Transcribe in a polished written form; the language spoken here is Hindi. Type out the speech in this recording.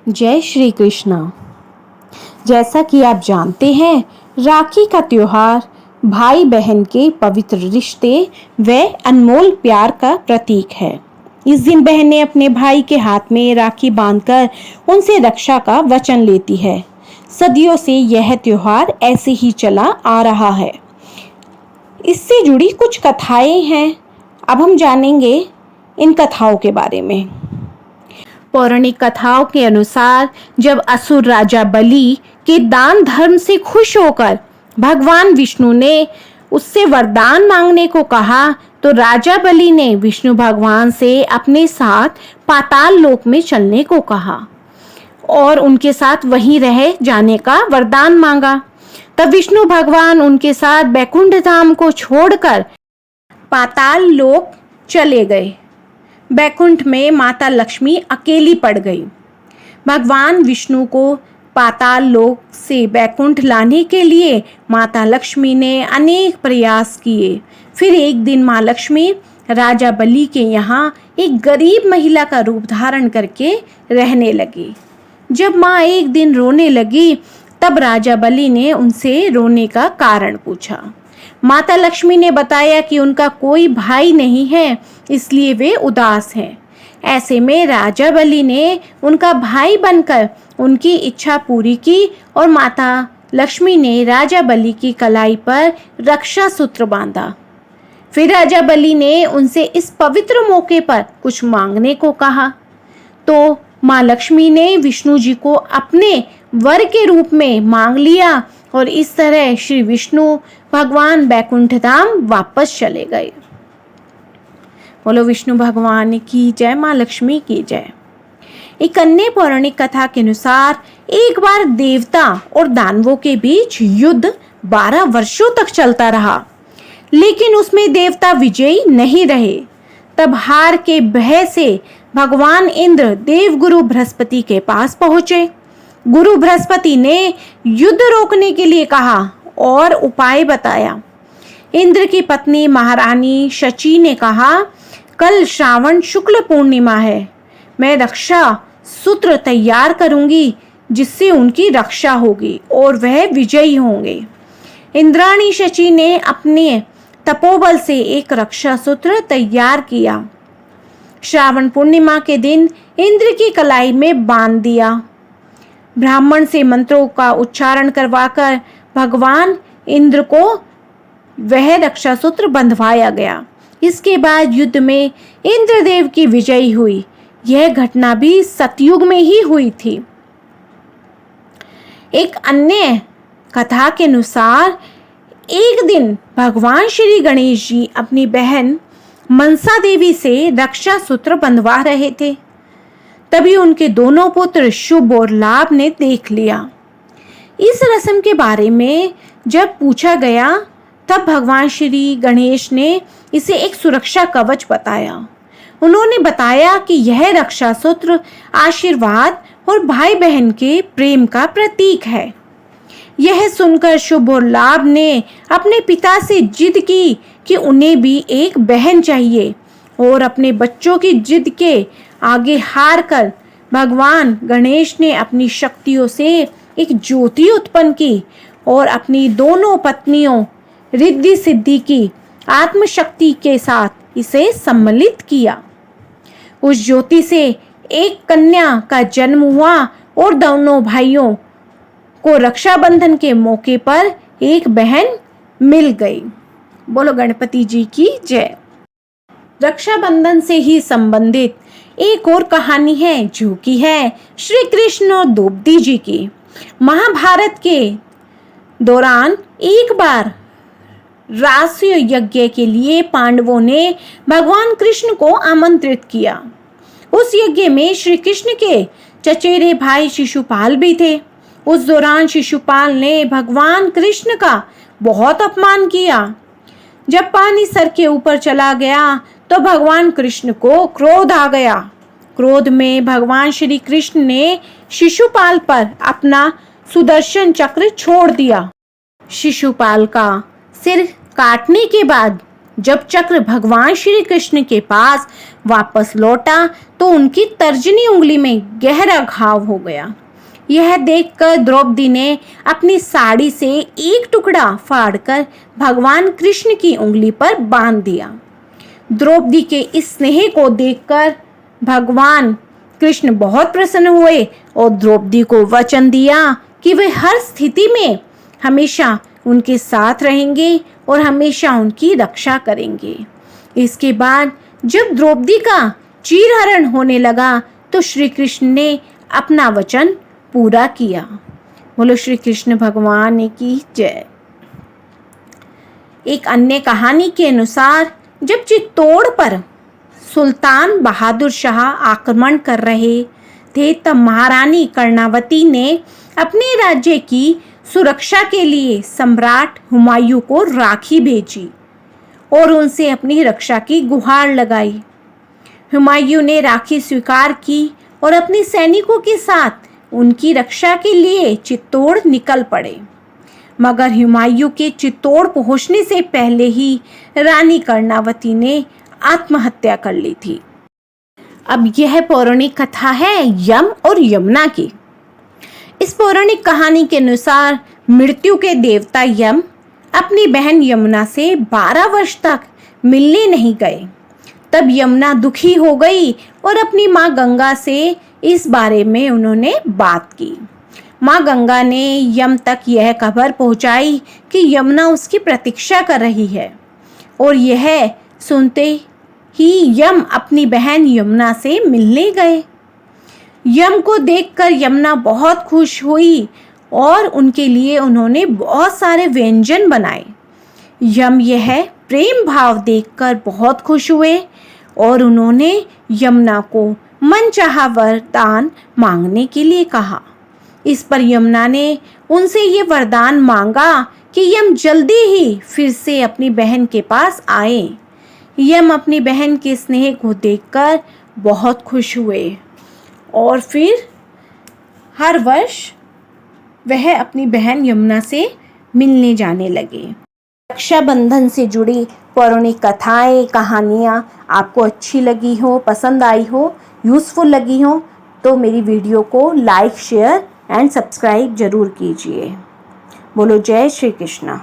जय श्री कृष्णा। जैसा कि आप जानते हैं, राखी का त्योहार भाई बहन के पवित्र रिश्ते व अनमोल प्यार का प्रतीक है। इस दिन बहनें अपने भाई के हाथ में राखी बांधकर उनसे रक्षा का वचन लेती है। सदियों से यह त्योहार ऐसे ही चला आ रहा है। इससे जुड़ी कुछ कथाएं हैं। अब हम जानेंगे इन कथाओं के बारे में। पौराणिक कथाओं के अनुसार जब असुर राजा बलि के दान धर्म से खुश होकर भगवान विष्णु ने उससे वरदान मांगने को कहा, तो राजा बलि ने विष्णु भगवान से अपने साथ पाताल लोक में चलने को कहा और उनके साथ वहीं रह जाने का वरदान मांगा। तब विष्णु भगवान उनके साथ बैकुंठ धाम को छोड़कर पाताल लोक चले गए। बैकुंठ में माता लक्ष्मी अकेली पड़ गई। भगवान विष्णु को पाताल लोक से बैकुंठ लाने के लिए माता लक्ष्मी ने अनेक प्रयास किए। फिर एक दिन माँ लक्ष्मी राजा बलि के यहाँ एक गरीब महिला का रूप धारण करके रहने लगी। जब माँ एक दिन रोने लगी, तब राजा बलि ने उनसे रोने का कारण पूछा। माता लक्ष्मी ने बताया कि उनका कोई भाई नहीं है, इसलिए वे उदास हैं। ऐसे में राजा बलि ने उनका भाई बनकर उनकी इच्छा पूरी की और माता लक्ष्मी ने राजा बलि की कलाई पर रक्षा सूत्र बांधा। फिर राजा बलि ने उनसे इस पवित्र मौके पर कुछ मांगने को कहा, तो माँ लक्ष्मी ने विष्णु जी को अपने वर के रूप में मांग लिया और इस तरह श्री विष्णु भगवान बैकुंठ धाम वापस चले गए। बोलो विष्णु भगवान की जय, माँ लक्ष्मी की जय। एक अन्य पौराणिक कथा के अनुसार एक बार देवता और दानवों के बीच युद्ध 12 वर्षों तक चलता रहा, लेकिन उसमें देवता विजयी नहीं रहे। तब हार के भय से भगवान इंद्र देवगुरु बृहस्पति के पास पहुंचे। गुरु बृहस्पति ने युद्ध रोकने के लिए कहा और उपाय बताया। इंद्र की पत्नी महारानी शची ने कहा, कल श्रावण शुक्ल पूर्णिमा है, मैं रक्षा सूत्र तैयार करूंगी जिससे उनकी रक्षा होगी और वह विजयी होंगे। इंद्राणी शची ने अपने तपोबल से एक रक्षा सूत्र तैयार किया। श्रावण पूर्णिमा के दिन इंद्र की कलाई में बांध दिया। ब्राह्मण से मंत्रों का उच्चारण करवाकर भगवान इंद्र को वह रक्षा सूत्र बंधवाया गया। इसके बाद युद्ध में इंद्रदेव की विजय हुई। यह घटना भी सतयुग में ही हुई थी। एक अन्य कथा के अनुसार एक दिन भगवान श्री गणेश जी अपनी बहन मनसा देवी से रक्षा सूत्र बंधवा रहे थे। तभी उनके दोनों पुत्र शुभ और लाभ ने देख लिया। इस रस्म के बारे में जब पूछा गया, तब भगवान श्री गणेश ने इसे एक सुरक्षा कवच बताया। उन्होंने बताया कि यह रक्षा सूत्र आशीर्वाद और भाई बहन के प्रेम का प्रतीक है। यह सुनकर शुभ और लाभ ने अपने पिता से जिद की कि उन्हें भी एक बहन चाहिए और अपने बच्चों की जिद के आगे हार कर भगवान गणेश ने अपनी शक्तियों से एक ज्योति उत्पन्न की और अपनी दोनों पत्नियों रिद्धि सिद्धि की आत्मशक्ति के साथ इसे सम्मिलित किया। उस ज्योति से एक कन्या का जन्म हुआ और दोनों भाइयों को रक्षाबंधन के मौके पर एक बहन मिल गई। बोलो गणपति जी की जय। रक्षाबंधन से ही संबंधित एक और कहानी है जो कि है श्री कृष्ण और द्रौपदी जी की। महाभारत के दौरान एक बार रासय यज्ञ के लिए पांडवों ने भगवान कृष्ण को आमंत्रित किया। उस यज्ञ में श्री कृष्ण के चचेरे भाई शिशुपाल भी थे। उस दौरान शिशुपाल ने भगवान कृष्ण का बहुत अपमान किया। जब पानी सर के ऊपर चला गया तो भगवान कृष्ण को क्रोध आ गया। क्रोध में भगवान श्री कृष्ण ने शिशुपाल पर अपना सुदर्शन चक्र छोड़ दिया। शिशुपाल का सिर काटने के बाद जब चक्र भगवान श्री कृष्ण के पास वापस लौटा तो उनकी तर्जनी उंगली में गहरा घाव हो गया। यह देखकर द्रौपदी ने अपनी साड़ी से एक टुकड़ा फाड़कर भगवान कृष्ण की उंगली पर बांध दिया। द्रौपदी के इस स्नेह को देखकर भगवान कृष्ण बहुत प्रसन्न हुए और द्रौपदी को वचन दिया कि वे हर स्थिति में हमेशा उनके साथ रहेंगे और हमेशा उनकी रक्षा करेंगे। इसके बाद जब द्रौपदी का चीरहरण होने लगा तो श्री कृष्ण ने अपना वचन पूरा किया। बोलो श्री कृष्ण भगवान की जय। एक अन्य कहानी के अनुसार जब चित्तौड़ पर सुल्तान बहादुर शाह आक्रमण कर रहे थे तब महारानी कर्णावती ने अपने राज्य की सुरक्षा के लिए सम्राट हुमायूं को राखी भेजी और उनसे अपनी रक्षा की गुहार लगाई। हुमायूं ने राखी स्वीकार की और अपने सैनिकों के साथ उनकी रक्षा के लिए चित्तौड़ निकल पड़े। मगर हुमायूं के चित्तौड़ पहुंचने से पहले ही रानी कर्णावती ने आत्महत्या कर ली थी। अब यह पौराणिक कथा है यम और यमुना की। इस पौराणिक कहानी के अनुसार मृत्यु के देवता यम अपनी बहन यमुना से 12 वर्ष तक मिलने नहीं गए। तब यमुना दुखी हो गई और अपनी माँ गंगा से इस बारे में उन्होंने बात की। माँ गंगा ने यम तक यह खबर पहुंचाई कि यमुना उसकी प्रतीक्षा कर रही है और यह सुनते ही यम अपनी बहन यमुना से मिलने गए। यम को देखकर यमुना बहुत खुश हुई और उनके लिए उन्होंने बहुत सारे व्यंजन बनाए। यम यह प्रेम भाव देखकर बहुत खुश हुए और उन्होंने यमुना को मनचाहा वरदान मांगने के लिए कहा। इस पर यमुना ने उनसे ये वरदान मांगा कि यम जल्दी ही फिर से अपनी बहन के पास आए। यम अपनी बहन के स्नेह को देखकर बहुत खुश हुए और फिर हर वर्ष वह अपनी बहन यमुना से मिलने जाने लगे। रक्षाबंधन से जुड़ी पौराणिक कथाएं कहानियाँ आपको अच्छी लगी हो, पसंद आई हो, यूज़फुल लगी हो तो मेरी वीडियो को लाइक, शेयर एंड सब्सक्राइब ज़रूर कीजिए। बोलो जय श्री कृष्णा।